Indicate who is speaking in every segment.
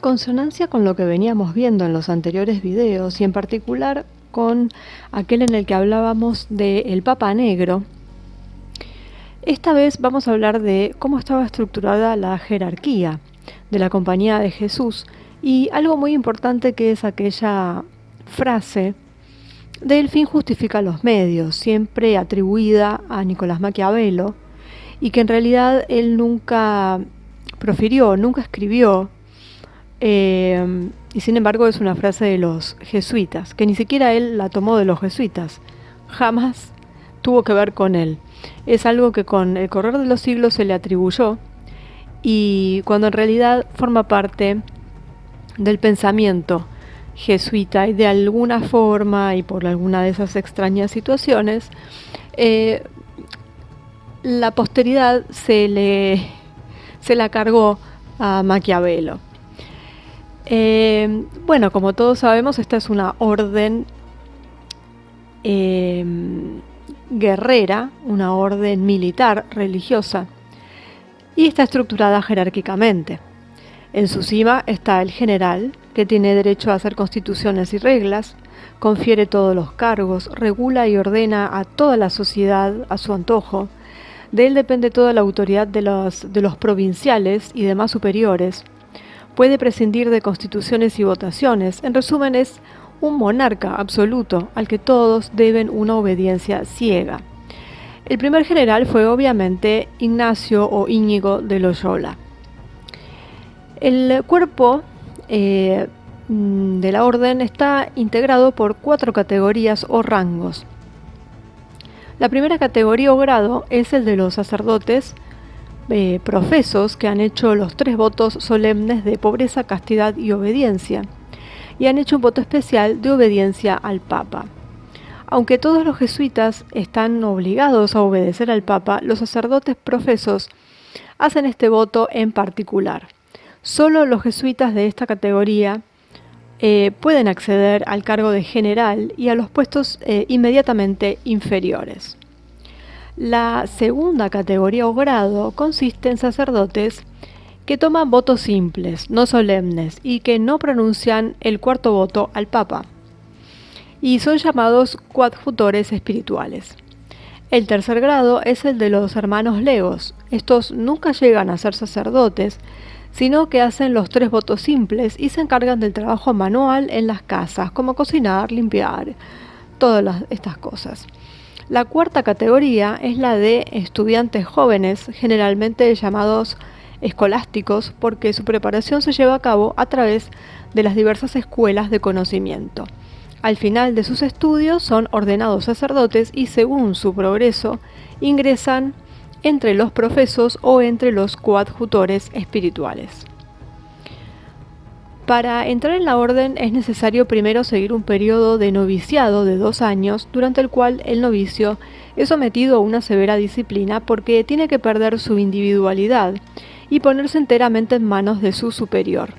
Speaker 1: consonancia con lo que veníamos viendo en los anteriores videos y en particular con aquel en el que hablábamos del Papa Negro, esta vez vamos a hablar de cómo estaba estructurada la jerarquía de la Compañía de Jesús y algo muy importante que es aquella frase de "el fin justifica los medios", siempre atribuida a Nicolás Maquiavelo y que en realidad él nunca profirió, nunca escribió, y sin embargo es una frase de los jesuitas, que ni siquiera él la tomó de los jesuitas, jamás tuvo que ver con él. Es algo que con el correr de los siglos se le atribuyó y cuando en realidad forma parte del pensamiento jesuita y de alguna forma y por alguna de esas extrañas situaciones la posteridad se la cargó a Maquiavelo. Bueno, como todos sabemos, esta es una orden guerrera, una orden militar religiosa y está estructurada jerárquicamente. En su cima está el general, que tiene derecho a hacer constituciones y reglas, confiere todos los cargos, regula y ordena a toda la sociedad a su antojo. De él depende toda la autoridad de los provinciales y demás superiores. Puede prescindir de constituciones y votaciones. En resumen, es un monarca absoluto al que todos deben una obediencia ciega. El primer general fue obviamente Ignacio o Íñigo de Loyola. El cuerpo de la orden está integrado por 4 categorías o rangos. La primera categoría o grado es el de los sacerdotes profesos que han hecho los 3 votos solemnes de pobreza, castidad y obediencia, y han hecho un voto especial de obediencia al Papa. Aunque todos los jesuitas están obligados a obedecer al Papa, los sacerdotes profesos hacen este voto en particular. Solo los jesuitas de esta categoría pueden acceder al cargo de general y a los puestos inmediatamente inferiores. La segunda categoría o grado consiste en sacerdotes que toman votos simples, no solemnes, y que no pronuncian el 4.º voto al Papa, y son llamados coadjutores espirituales. El tercer grado es el de los hermanos legos. Estos nunca llegan a ser sacerdotes, sino que hacen los 3 votos simples y se encargan del trabajo manual en las casas, como cocinar, limpiar, todas estas cosas. La cuarta categoría es la de estudiantes jóvenes, generalmente llamados escolásticos, porque su preparación se lleva a cabo a través de las diversas escuelas de conocimiento. Al final de sus estudios son ordenados sacerdotes y según su progreso ingresan entre los profesos o entre los coadjutores espirituales. Para entrar en la orden es necesario primero seguir un periodo de noviciado de 2 años, durante el cual el novicio es sometido a una severa disciplina porque tiene que perder su individualidad y ponerse enteramente en manos de su superior.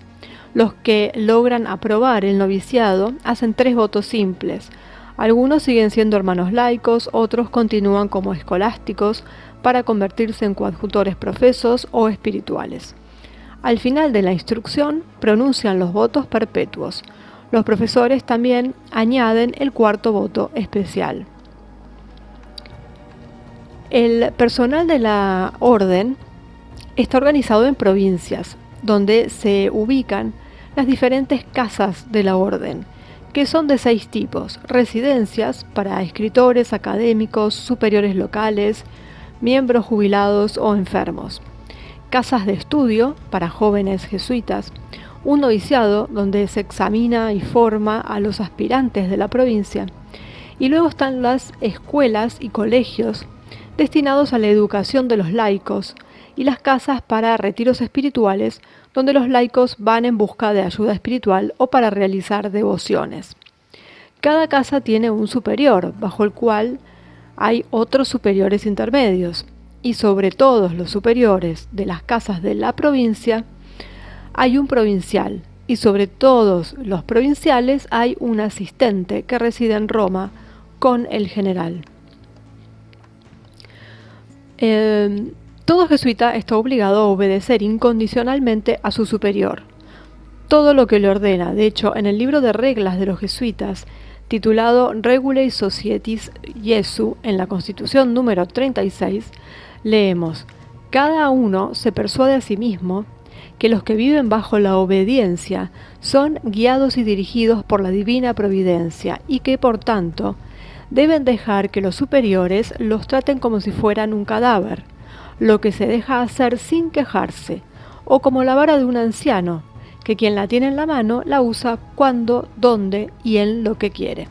Speaker 1: Los que logran aprobar el noviciado hacen 3 votos simples. Algunos siguen siendo hermanos laicos, otros continúan como escolásticos para convertirse en coadjutores profesos o espirituales. Al final de la instrucción pronuncian los votos perpetuos. Los profesores también añaden el 4.º voto especial. El personal de la orden está organizado en provincias, donde se ubican las diferentes casas de la orden, que son de 6 tipos: residencias para escritores, académicos, superiores locales, miembros jubilados o enfermos; casas de estudio para jóvenes jesuitas; un noviciado donde se examina y forma a los aspirantes de la provincia; y luego están las escuelas y colegios destinados a la educación de los laicos, y las casas para retiros espirituales donde los laicos van en busca de ayuda espiritual o para realizar devociones. Cada casa tiene un superior, bajo el cual hay otros superiores intermedios, y sobre todos los superiores de las casas de la provincia hay un provincial, y sobre todos los provinciales hay un asistente que reside en Roma con el general. Todo jesuita está obligado a obedecer incondicionalmente a su superior. todo lo que le ordena. De hecho, en el libro de reglas de los jesuitas, titulado Regulae Societis Jesu, en la Constitución número 36, leemos: cada uno se persuade a sí mismo que los que viven bajo la obediencia son guiados y dirigidos por la divina providencia y que, por tanto, deben dejar que los superiores los traten como si fueran un cadáver, lo que se deja hacer sin quejarse, o como la vara de un anciano, que quien la tiene en la mano la usa cuando, donde y en lo que quiere.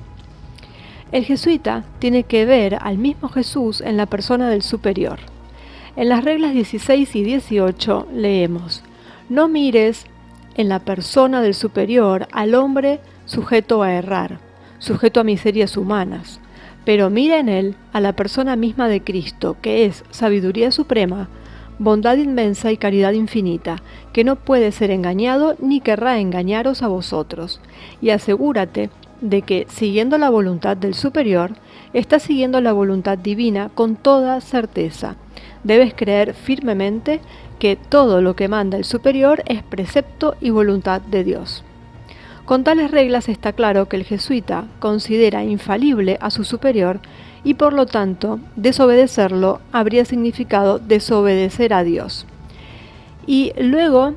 Speaker 1: El jesuita tiene que ver al mismo Jesús en la persona del superior. En las reglas 16 y 18 leemos: no mires en la persona del superior al hombre sujeto a errar, sujeto a miserias humanas, pero mira en él a la persona misma de Cristo, que es sabiduría suprema, bondad inmensa y caridad infinita, que no puede ser engañado ni querrá engañaros a vosotros. Y asegúrate de que, siguiendo la voluntad del superior, estás siguiendo la voluntad divina con toda certeza. Debes creer firmemente que todo lo que manda el superior es precepto y voluntad de Dios. Con tales reglas está claro que el jesuita considera infalible a su superior y por lo tanto desobedecerlo habría significado desobedecer a Dios. Y luego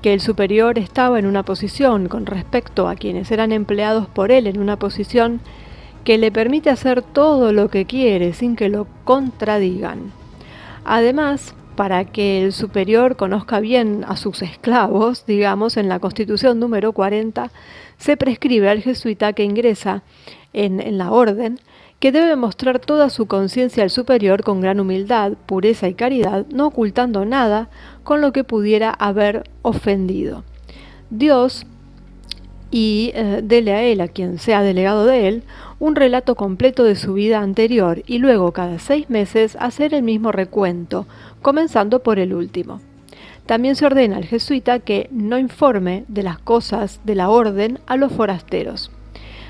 Speaker 1: que el superior estaba en una posición con respecto a quienes eran empleados por él, en una posición que le permite hacer todo lo que quiere sin que lo contradigan. Además, para que el superior conozca bien a sus esclavos, digamos, en la Constitución número 40, se prescribe al jesuita que ingresa en la orden que debe mostrar toda su conciencia al superior con gran humildad, pureza y caridad, no ocultando nada con lo que pudiera haber ofendido Dios, y dele a él, a quien sea delegado de él, un relato completo de su vida anterior y luego cada 6 meses hacer el mismo recuento, comenzando por el último. También se ordena al jesuita que no informe de las cosas de la orden a los forasteros.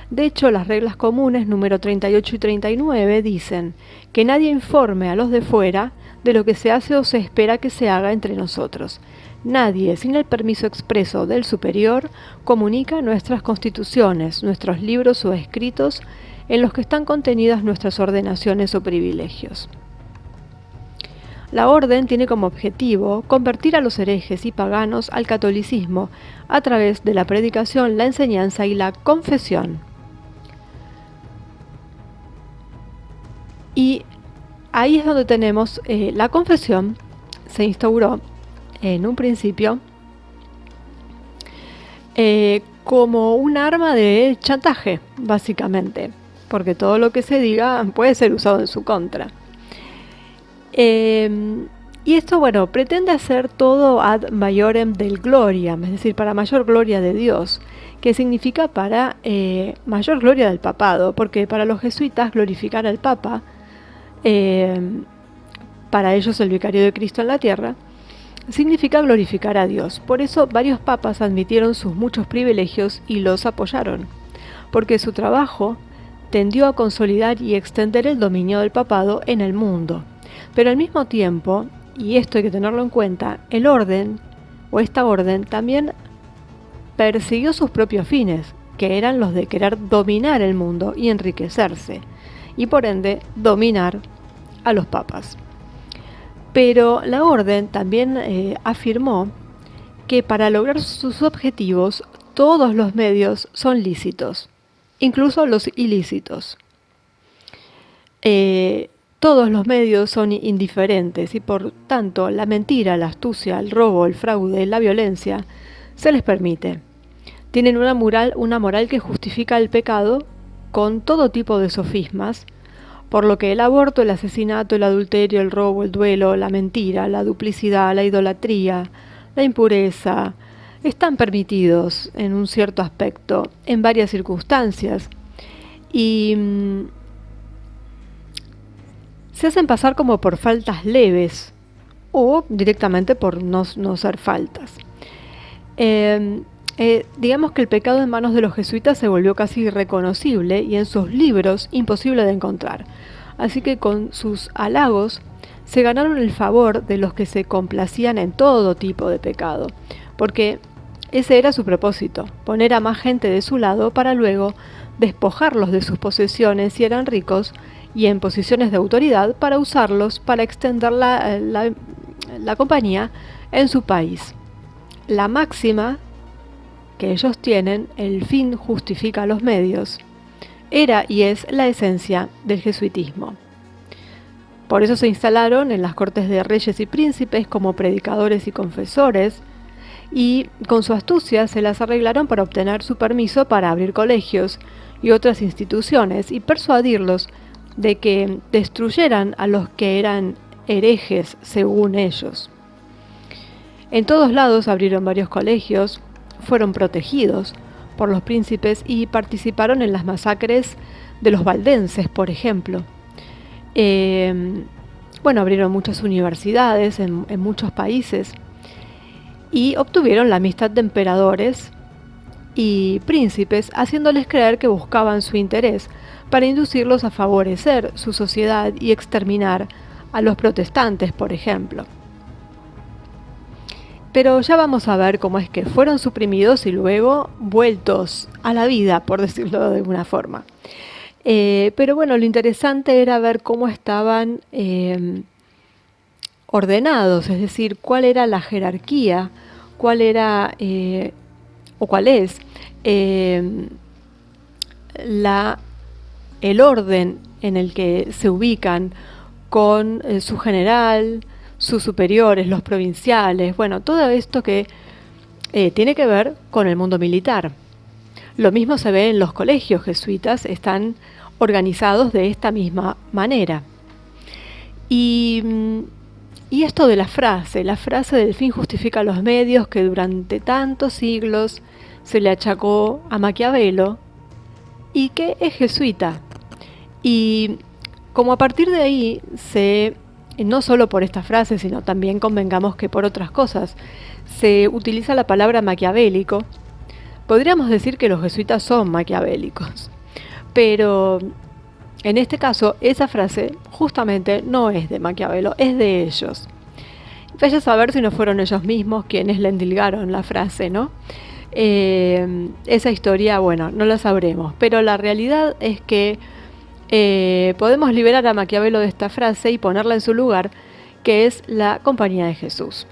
Speaker 1: De hecho, las reglas comunes número 38 y 39 dicen que nadie informe a los de fuera de lo que se hace o se espera que se haga entre nosotros. Nadie, sin el permiso expreso del superior, comunica nuestras constituciones, nuestros libros o escritos en los que están contenidas nuestras ordenaciones o privilegios. La orden tiene como objetivo convertir a los herejes y paganos al catolicismo a través de la predicación, la enseñanza y la confesión. Y ahí es donde tenemos la confesión. Se instauró en un principio como un arma de chantaje, básicamente, porque todo lo que se diga puede ser usado en su contra. Y esto, bueno, pretende hacer todo ad maiorem del gloriam, es decir, para mayor gloria de Dios, que significa para mayor gloria del papado, porque para los jesuitas glorificar al papa, para ellos el vicario de Cristo en la tierra, significa glorificar a Dios. Por eso varios papas admitieron sus muchos privilegios y los apoyaron, porque su trabajo tendió a consolidar y extender el dominio del papado en el mundo. Pero al mismo tiempo, y esto hay que tenerlo en cuenta, el orden, o esta orden, también persiguió sus propios fines, que eran los de querer dominar el mundo y enriquecerse, y por ende dominar a los papas. Pero la orden también afirmó que para lograr sus objetivos todos los medios son lícitos, incluso los ilícitos. Todos los medios son indiferentes y por tanto la mentira, la astucia, el robo, el fraude, la violencia se les permite. Tienen una moral que justifica el pecado con todo tipo de sofismas, por lo que el aborto, el asesinato, el adulterio, el robo, el duelo, la mentira, la duplicidad, la idolatría, la impureza, están permitidos en un cierto aspecto, en varias circunstancias, y se hacen pasar como por faltas leves o directamente por no ser faltas. Digamos que el pecado en manos de los jesuitas se volvió casi irreconocible y en sus libros imposible de encontrar. Así que con sus halagos se ganaron el favor de los que se complacían en todo tipo de pecado, porque Ese era su propósito, poner a más gente de su lado para luego despojarlos de sus posesiones si eran ricos y en posiciones de autoridad para usarlos para extender la compañía en su país. La máxima que ellos tienen, el fin justifica los medios, era y es la esencia del jesuitismo. Por eso se instalaron en las cortes de reyes y príncipes como predicadores y confesores, y con su astucia se las arreglaron para obtener su permiso para abrir colegios y otras instituciones y persuadirlos de que destruyeran a los que eran herejes según ellos. En todos lados abrieron varios colegios, fueron protegidos por los príncipes y participaron en las masacres de los valdenses, por ejemplo. Abrieron muchas universidades en muchos países y obtuvieron la amistad de emperadores y príncipes, haciéndoles creer que buscaban su interés para inducirlos a favorecer su sociedad y exterminar a los protestantes, por ejemplo. Pero ya vamos a ver cómo es que fueron suprimidos y luego vueltos a la vida, por decirlo de alguna forma. Pero bueno, lo interesante era ver cómo estaban ordenados, es decir, cuál era la jerarquía, cuál era o cuál es el orden en el que se ubican con su general, sus superiores, los provinciales, bueno, todo esto que tiene que ver con el mundo militar. Lo mismo se ve en los colegios jesuitas, están organizados de esta misma manera. Y esto de la frase del fin justifica los medios, que durante tantos siglos se le achacó a Maquiavelo y que es jesuita. Y como a partir de ahí no solo por esta frase, sino también convengamos que por otras cosas, se utiliza la palabra maquiavélico, podríamos decir que los jesuitas son maquiavélicos. Pero en este caso, esa frase justamente no es de Maquiavelo, es de ellos. Vaya a saber si no fueron ellos mismos quienes le endilgaron la frase, ¿no? Esa historia, bueno, no la sabremos, pero la realidad es que podemos liberar a Maquiavelo de esta frase y ponerla en su lugar, que es la Compañía de Jesús.